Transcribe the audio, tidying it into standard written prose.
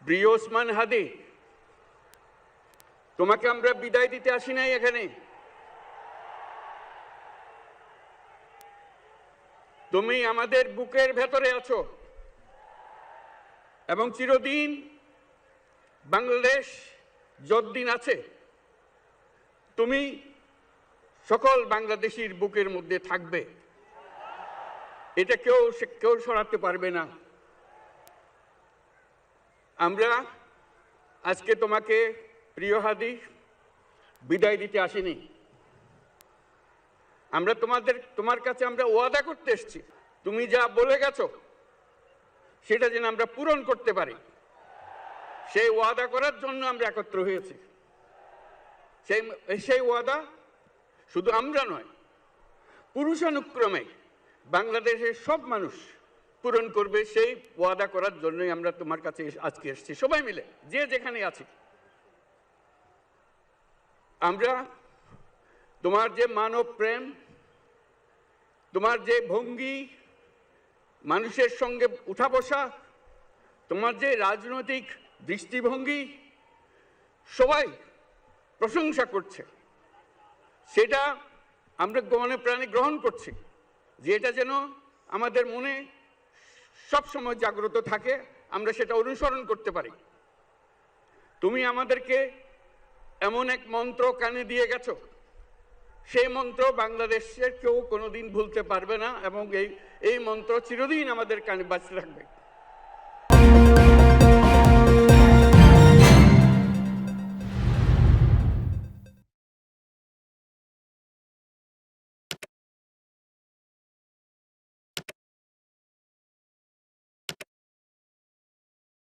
প্রিয় ওসমান হাদি, তোমাকে আমরা বিদায় দিতে আসি নাই এখানে। তুমি আমাদের বুকের ভেতরে আছো এবং চিরদিন বাংলাদেশ যতদিন আছে তুমি সকল বাংলাদেশির বুকের মধ্যে থাকবে। এটা কেউ সরাতে পারবে না। আমরা আজকে তোমাকে প্রিয় হাদি বিদায় দিতে আসিনি। আমরা তোমার কাছে আমরা ওয়াদা করতে এসেছি, তুমি যা বলে গেছো সেটা যেন আমরা পূরণ করতে পারি। সেই ওয়াদা করার জন্য আমরা একত্র হয়েছি। সেই ওয়াদা শুধু আমরা নয়, পুরুষানুক্রমে বাংলাদেশের সব মানুষ পূরণ করবে। সেই ওয়াদা করার জন্যই আমরা তোমার কাছে আজকে এসেছি, সবাই মিলে যে যেখানে আছি। আমরা তোমার যে মানব প্রেম, তোমার যে ভঙ্গি, মানুষের সঙ্গে উঠা বসা, তোমার যে রাজনৈতিক দৃষ্টিভঙ্গি, সবাই প্রশংসা করছে। সেটা আমরা মনে প্রাণে গ্রহণ করছি, যে এটা যেন আমাদের মনে সবসময় জাগ্রত থাকে, আমরা সেটা অনুসরণ করতে পারি। তুমি আমাদেরকে এমন এক মন্ত্র কানে দিয়ে গেছো, সেই মন্ত্র বাংলাদেশের কেউ কোনোদিন ভুলতে পারবে না এবং এই মন্ত্র চিরদিন আমাদের কানে বাঁচতে থাকবে।